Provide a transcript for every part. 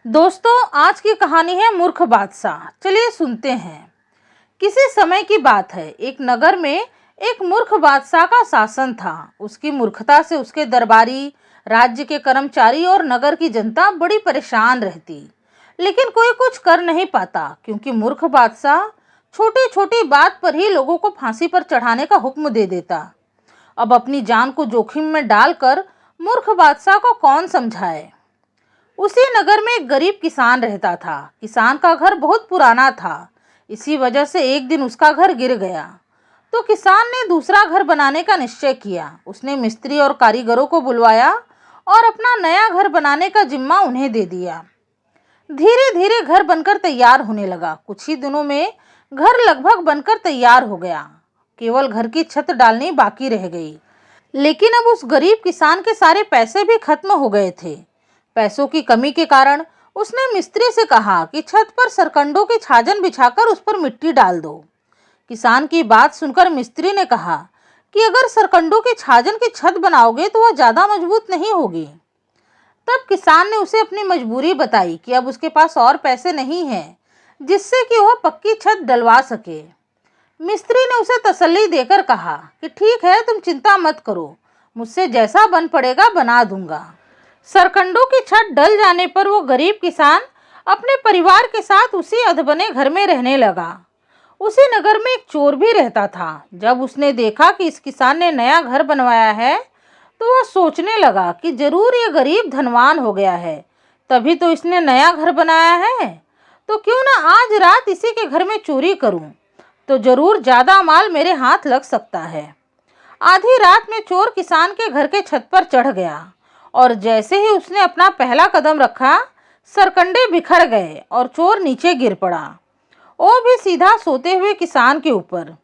दोस्तों, आज की कहानी है मूर्ख बादशाह। चलिए सुनते हैं। किसी समय की बात है, एक नगर में एक मूर्ख बादशाह का शासन था। उसकी मूर्खता से उसके दरबारी, राज्य के कर्मचारी और नगर की जनता बड़ी परेशान रहती, लेकिन कोई कुछ कर नहीं पाता, क्योंकि मूर्ख बादशाह छोटी छोटी बात पर ही लोगों को फांसी पर चढ़ाने का हुक्म दे देता। अब अपनी जान को जोखिम में डालकर मूर्ख बादशाह को कौन समझाए। उसी नगर में एक गरीब किसान रहता था। किसान का घर बहुत पुराना था, इसी वजह से एक दिन उसका घर गिर गया। तो किसान ने दूसरा घर बनाने का निश्चय किया। उसने मिस्त्री और कारीगरों को बुलवाया और अपना नया घर बनाने का जिम्मा उन्हें दे दिया। धीरे धीरे घर बनकर तैयार होने लगा। कुछ ही दिनों में घर लगभग बनकर तैयार हो गया। केवल घर की छत डालनी बाकी रह गई। लेकिन अब उस गरीब किसान के सारे पैसे भी खत्म हो गए थे। पैसों की कमी के कारण उसने मिस्त्री से कहा कि छत पर सरकंडों की छाजन बिछाकर उस पर मिट्टी डाल दो। किसान की बात सुनकर मिस्त्री ने कहा कि अगर सरकंडों की छाजन की छत बनाओगे तो वह ज्यादा मजबूत नहीं होगी। तब किसान ने उसे अपनी मजबूरी बताई कि अब उसके पास और पैसे नहीं हैं जिससे कि वह पक्की छत डलवा सके। मिस्त्री ने उसे तसल्ली देकर कहा कि ठीक है, तुम चिंता मत करो, मुझसे जैसा बन पड़ेगा बना दूंगा। सरकंडों की छत डल जाने पर वो गरीब किसान अपने परिवार के साथ उसी अधबने घर में रहने लगा। उसी नगर में एक चोर भी रहता था। जब उसने देखा कि इस किसान ने नया घर बनवाया है तो वह सोचने लगा कि जरूर ये गरीब धनवान हो गया है, तभी तो इसने नया घर बनाया है। तो क्यों ना आज रात इसी के घर में चोरी करूं, तो जरूर ज्यादा माल मेरे हाथ लग सकता है। आधी रात में चोर किसान के घर के छत पर चढ़ गया और जैसे ही उसने अपना पहला कदम रखा, सरकंडे बिखर गए और चोर नीचे गिर पड़ा, वो भी सीधा सोते हुए किसान के ऊपर,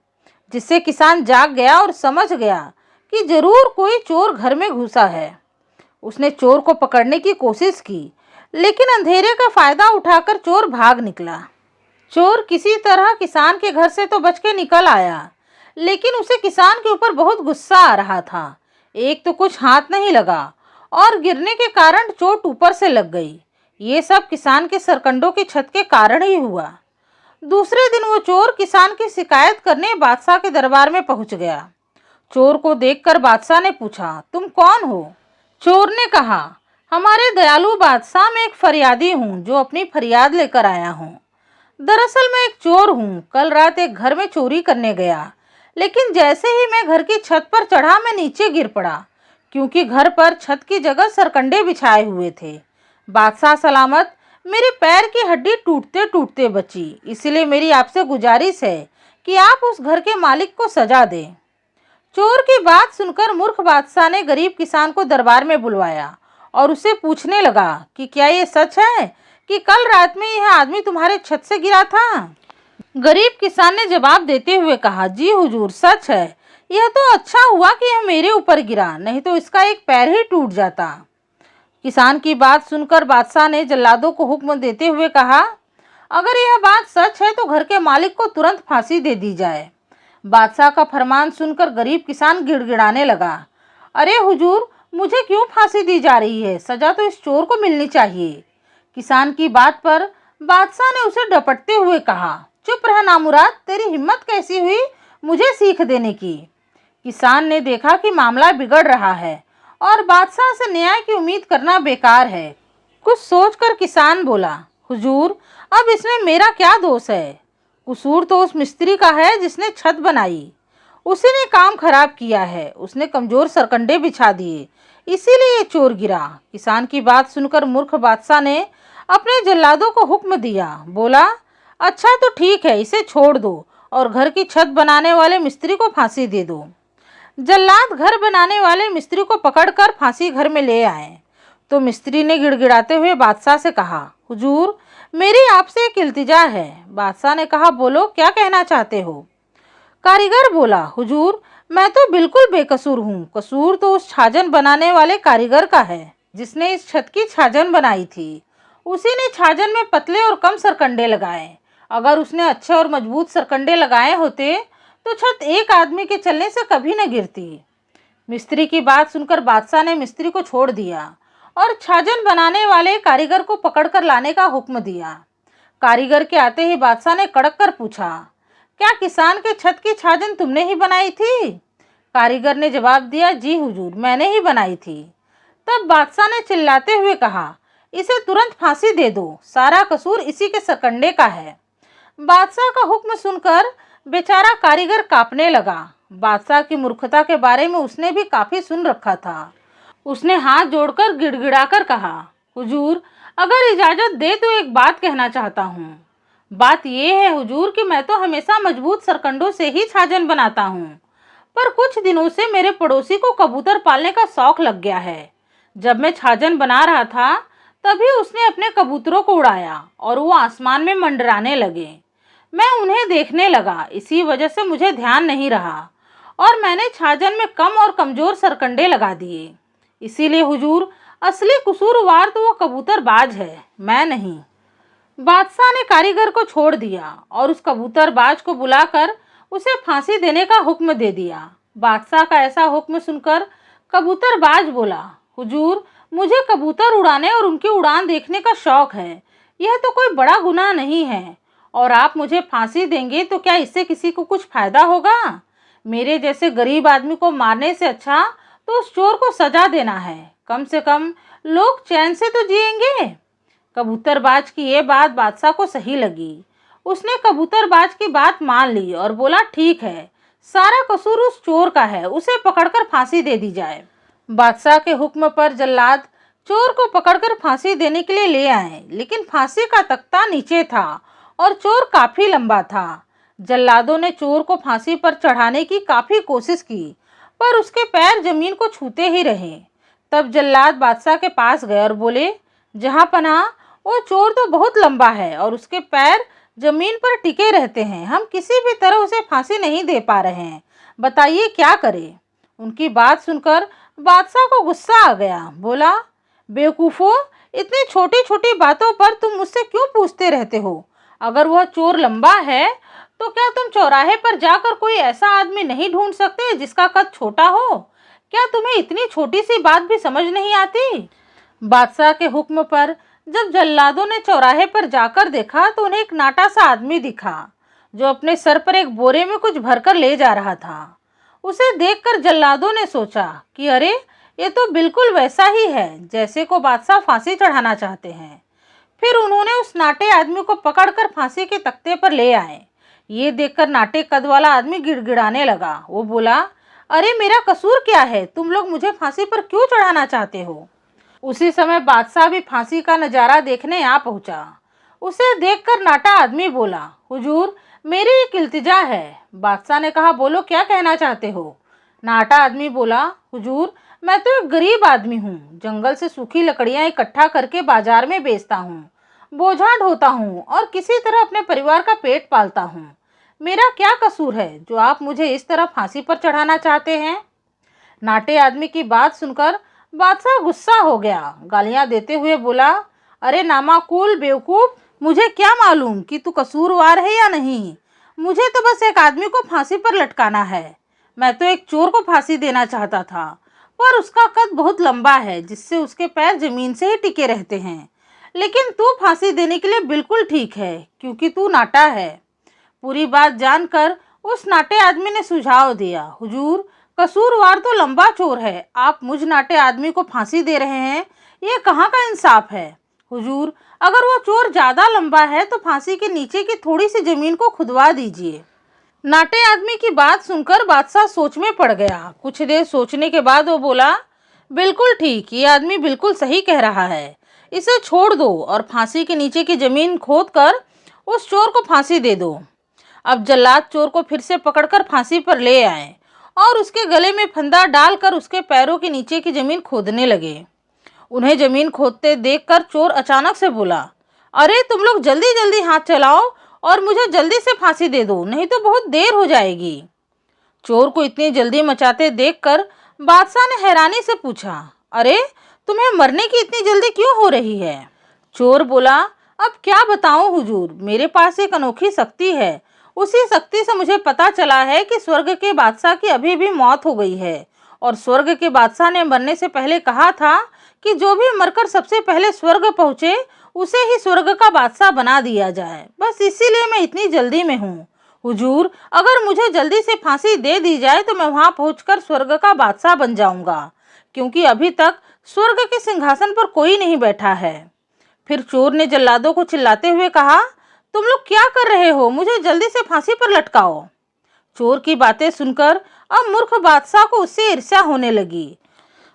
जिससे किसान जाग गया और समझ गया कि जरूर कोई चोर घर में घुसा है। उसने चोर को पकड़ने की कोशिश की, लेकिन अंधेरे का फायदा उठाकर चोर भाग निकला। चोर किसी तरह किसान के घर से तो बच के निकल आया, लेकिन उसे किसान के ऊपर बहुत गुस्सा आ रहा था। एक तो कुछ हाथ नहीं लगा और गिरने के कारण चोट ऊपर से लग गई। ये सब किसान के सरकंडों की छत के कारण ही हुआ। दूसरे दिन वो चोर किसान की शिकायत करने बादशाह के दरबार में पहुंच गया। चोर को देखकर बादशाह ने पूछा, तुम कौन हो? चोर ने कहा, हमारे दयालु बादशाह, मैं एक फरियादी हूँ जो अपनी फरियाद लेकर आया हूँ। दरअसल मैं एक चोर हूँ। कल रात एक घर में चोरी करने गया, लेकिन जैसे ही मैं घर की छत पर चढ़ा मैं नीचे गिर पड़ा, क्योंकि घर पर छत की जगह सरकंडे बिछाए हुए थे। बादशाह सलामत मेरे पैर की हड्डी टूटते टूटते बची, इसलिए मेरी आपसे गुजारिश है कि आप उस घर के मालिक को सजा दें। चोर की बात सुनकर मूर्ख बादशाह ने गरीब किसान को दरबार में बुलवाया और उससे पूछने लगा कि क्या ये सच है कि कल रात में यह आदमी तुम्हारे छत से गिरा था? गरीब किसान ने जवाब देते हुए कहा, जी हुजूर, सच है। यह तो अच्छा हुआ कि यह मेरे ऊपर गिरा, नहीं तो इसका एक पैर ही टूट जाता। किसान की बात सुनकर बादशाह ने जल्लादों को हुक्म देते हुए कहा, अगर यह बात सच है तो घर के मालिक को तुरंत फांसी दे दी जाए। बादशाह का फरमान सुनकर गरीब किसान गिड़गिड़ाने लगा, अरे हुजूर, मुझे क्यों फांसी दी जा रही है? सजा तो इस चोर को मिलनी चाहिए। किसान की बात पर बादशाह ने उसे डपटते हुए कहा, चुप रह नामुराद, तेरी हिम्मत कैसी हुई मुझे सीख देने की? किसान ने देखा कि मामला बिगड़ रहा है और बादशाह से न्याय की उम्मीद करना बेकार है। कुछ सोचकर किसान बोला, हुजूर, अब इसमें मेरा क्या दोष है? कसूर तो उस मिस्त्री का है जिसने छत बनाई। उसी ने काम खराब किया है। उसने कमजोर सरकंडे बिछा दिए, इसीलिए ये चोर गिरा। किसान की बात सुनकर मूर्ख बादशाह ने अपने जल्लादों को हुक्म दिया। बोला, अच्छा तो ठीक है, इसे छोड़ दो और घर की छत बनाने वाले मिस्त्री को फांसी दे दो। जल्लाद घर बनाने वाले मिस्त्री को पकड़कर फांसी घर में ले आए। तो मिस्त्री ने गिड़गिड़ाते हुए बादशाह से कहा, हुजूर, मेरी आपसे एक इल्तिजा है। बादशाह ने कहा, बोलो, क्या कहना चाहते हो? कारीगर बोला, हुजूर, मैं तो बिल्कुल बेकसूर हूँ। कसूर तो उस छाजन बनाने वाले कारीगर का है जिसने इस छत की छाजन बनाई थी। उसी ने छाजन में पतले और कम सरकंडे लगाए। अगर उसने अच्छे और मजबूत सरकंडे लगाए होते तो छत एक आदमी के चलने से कभी न गिरती। मिस्त्री की बात सुनकर बादशाह ने मिस्त्री को छोड़ दिया और छाजन बनाने वाले कारीगर को पकड़कर लाने का हुक्म दिया। कारीगर के आते ही बादशाह ने कड़क कर पूछा, क्या किसान के छत की छाजन तुमने ही बनाई थी? कारीगर ने जवाब दिया, जी हुजूर, मैंने ही बनाई थी। तब बादशाह ने चिल्लाते हुए कहा, इसे तुरंत फांसी दे दो, सारा कसूर इसी के सरकंडे का है। बादशाह का हुक्म सुनकर बेचारा कारीगर कांपने लगा। बादशाह की मूर्खता के बारे में उसने भी काफी सुन रखा था। उसने हाथ जोड़कर गिड़गिड़ाकर कहा, हुजूर, अगर इजाजत दे तो एक बात कहना चाहता हूँ। बात यह है हुजूर कि मैं तो हमेशा मजबूत सरकंडों से ही छाजन बनाता हूँ, पर कुछ दिनों से मेरे पड़ोसी को कबूतर पालने का शौक लग गया है। जब मैं छाजन बना रहा था तभी उसने अपने कबूतरों को उड़ाया और वो आसमान में मंडराने लगे। मैं उन्हें देखने लगा, इसी वजह से मुझे ध्यान नहीं रहा और मैंने छाजन में कम और कमजोर सरकंडे लगा दिए। इसीलिए हुजूर, असली कसूरवार तो वो कबूतरबाज है, मैं नहीं। बादशाह ने कारीगर को छोड़ दिया और उस कबूतरबाज को बुलाकर उसे फांसी देने का हुक्म दे दिया। बादशाह का ऐसा हुक्म सुनकर कबूतरबाज बोला, हुजूर, मुझे कबूतर उड़ाने और उनकी उड़ान देखने का शौक है। यह तो कोई बड़ा गुनाह नहीं है और आप मुझे फांसी देंगे तो क्या इससे किसी को कुछ फायदा होगा? मेरे जैसे गरीब आदमी को मारने से अच्छा तो उस चोर को सजा देना है। कम से कम लोग चैन से तो जिएंगे। कबूतरबाज की ये बात बादशाह को सही लगी। उसने कबूतरबाज की बात मान ली और बोला, ठीक है, सारा कसूर उस चोर का है, उसे पकड़कर फांसी दे दी जाए। बादशाह के हुक्म पर जल्लाद चोर को पकड़कर फांसी देने के लिए ले आए, लेकिन फांसी का तख्ता नीचे था और चोर काफी लंबा था। जल्लादों ने चोर को फांसी पर चढ़ाने की काफी कोशिश की, पर उसके पैर जमीन को छूते ही रहे। तब जल्लाद बादशाह के पास गए और बोले, जहां पनाह, वो चोर तो बहुत लंबा है और उसके पैर जमीन पर टिके रहते हैं। हम किसी भी तरह उसे फांसी नहीं दे पा रहे हैं, बताइए क्या करें? उनकी बात सुनकर बादशाह को गुस्सा आ गया। बोला, बेवकूफ़ों, इतनी छोटी छोटी बातों पर तुम मुझसे क्यों पूछते रहते हो? अगर वह चोर लंबा है तो क्या तुम चौराहे पर जाकर कोई ऐसा आदमी नहीं ढूंढ सकते जिसका कद छोटा हो? क्या तुम्हें इतनी छोटी सी बात भी समझ नहीं आती? बादशाह के हुक्म पर जब जल्लादों ने चौराहे पर जाकर देखा तो उन्हें एक नाटा सा आदमी दिखा जो अपने सर पर एक बोरे में कुछ भरकर ले जा रहा था। उसे देखकर जल्लादों ने सोचा कि अरे, ये तो बिल्कुल वैसा ही है जैसे को बादशाह फांसी चढ़ाना चाहते हैं। फिर उन्होंने उस नाटे आदमी को पकड़कर फांसी के तख्ते पर ले आए। ये देखकर नाटे कद वाला आदमी गिड़गिड़ाने लगा। वो बोला, अरे, मेरा कसूर क्या है? तुम लोग मुझे फांसी पर क्यों चढ़ाना चाहते हो? उसी समय बादशाह भी फांसी का नज़ारा देखने आ पहुंचा। उसे देखकर नाटा आदमी बोला, हुजूर, मेरी एक इल्तिजा है। बादशाह ने कहा, बोलो, क्या कहना चाहते हो? नाटा आदमी बोला, हुजूर, मैं तो एक गरीब आदमी हूँ। जंगल से सूखी लकड़ियाँ इकट्ठा करके बाजार में बेचता हूँ, बोझा ढोता हूँ और किसी तरह अपने परिवार का पेट पालता हूँ। मेरा क्या कसूर है जो आप मुझे इस तरह फांसी पर चढ़ाना चाहते हैं? नाटे आदमी की बात सुनकर बादशाह गुस्सा हो गया। गालियां देते हुए बोला, अरे नामाकूल बेवकूफ़, मुझे क्या मालूम कि तू कसूरवार है या नहीं? मुझे तो बस एक आदमी को फांसी पर लटकाना है। मैं तो एक चोर को फांसी देना चाहता था, पर उसका कद बहुत लंबा है जिससे उसके पैर जमीन से ही टिके रहते हैं। लेकिन तू फांसी देने के लिए बिल्कुल ठीक है क्योंकि तू नाटा है। पूरी बात जानकर उस नाटे आदमी ने सुझाव दिया, हुजूर, कसूरवार तो लंबा चोर है, आप मुझ नाटे आदमी को फांसी दे रहे हैं, ये कहाँ का इंसाफ है? हुजूर, अगर वो चोर ज़्यादा लंबा है तो फांसी के नीचे की थोड़ी सी ज़मीन को खुदवा दीजिए। नाटे आदमी की बात सुनकर बादशाह सोच में पड़ गया। कुछ देर सोचने के बाद वो बोला, बिल्कुल ठीक, ये आदमी बिल्कुल सही कह रहा है। इसे छोड़ दो और फांसी के नीचे की ज़मीन खोद कर उस चोर को फांसी दे दो। अब जल्लाद चोर को फिर से पकड़कर फांसी पर ले आए और उसके गले में फंदा डालकर उसके पैरों के नीचे की ज़मीन खोदने लगे। उन्हें ज़मीन खोदते देखकर चोर अचानक से बोला, अरे, तुम लोग जल्दी जल्दी हाथ चलाओ और मुझे जल्दी से फांसी दे दो, नहीं तो बहुत देर हो जाएगी। चोर को इतनी जल्दी मचाते देखकर बादशाह ने हैरानी से पूछा, अरे, तुम्हें मरने की इतनी जल्दी क्यों हो रही है? चोर बोला, अब क्या बताऊं हुजूर, मेरे पास एक अनोखी शक्ति है। उसी शक्ति से मुझे पता चला है कि स्वर्ग के बादशाह की अभी भी मौत हो गई है और स्वर्ग के बादशाह ने मरने से पहले कहा था कि जो भी मरकर सबसे पहले स्वर्ग पहुँचे उसे ही स्वर्ग का बादशाह बना दिया जाए। बस इसीलिए मैं इतनी जल्दी में हूँ। हुजूर, अगर मुझे जल्दी से फांसी दे दी जाए तो मैं वहाँ पहुँचकर स्वर्ग का बादशाह बन जाऊँगा, क्योंकि अभी तक स्वर्ग के सिंहासन पर कोई नहीं बैठा है। फिर चोर ने जल्लादों को चिल्लाते हुए कहा, तुम लोग क्या कर रहे हो? मुझे जल्दी से फांसी पर लटकाओ। चोर की बातें सुनकर अब मूर्ख बादशाह को उससे ईर्ष्या होने लगी।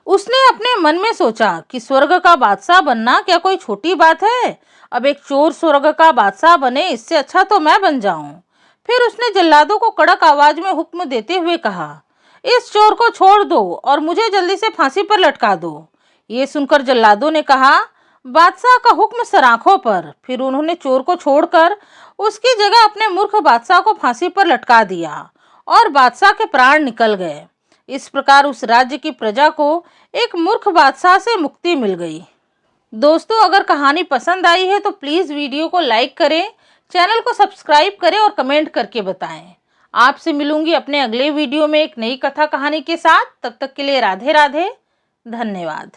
उसने अपने मन में सोचा कि स्वर्ग का बादशाह बनना क्या कोई छोटी बात है? अब एक चोर स्वर्ग का बादशाह बने, इससे अच्छा तो मैं बन जाऊं। फिर उसने जल्लादों को कड़क आवाज में हुक्म देते हुए कहा, इस चोर को छोड़ दो और मुझे जल्दी से फांसी पर लटका दो। ये सुनकर जल्लादों ने कहा, बादशाह का हुक्म सराखों पर। फिर उन्होंने चोर को छोड़कर उसकी जगह अपने मूर्ख बादशाह को फांसी पर लटका दिया और बादशाह के प्राण निकल गए। इस प्रकार उस राज्य की प्रजा को एक मूर्ख बादशाह से मुक्ति मिल गई। दोस्तों, अगर कहानी पसंद आई है तो प्लीज़ वीडियो को लाइक करें, चैनल को सब्सक्राइब करें और कमेंट करके बताएं। आपसे मिलूंगी अपने अगले वीडियो में एक नई कथा कहानी के साथ। तब तक के लिए राधे राधे, धन्यवाद।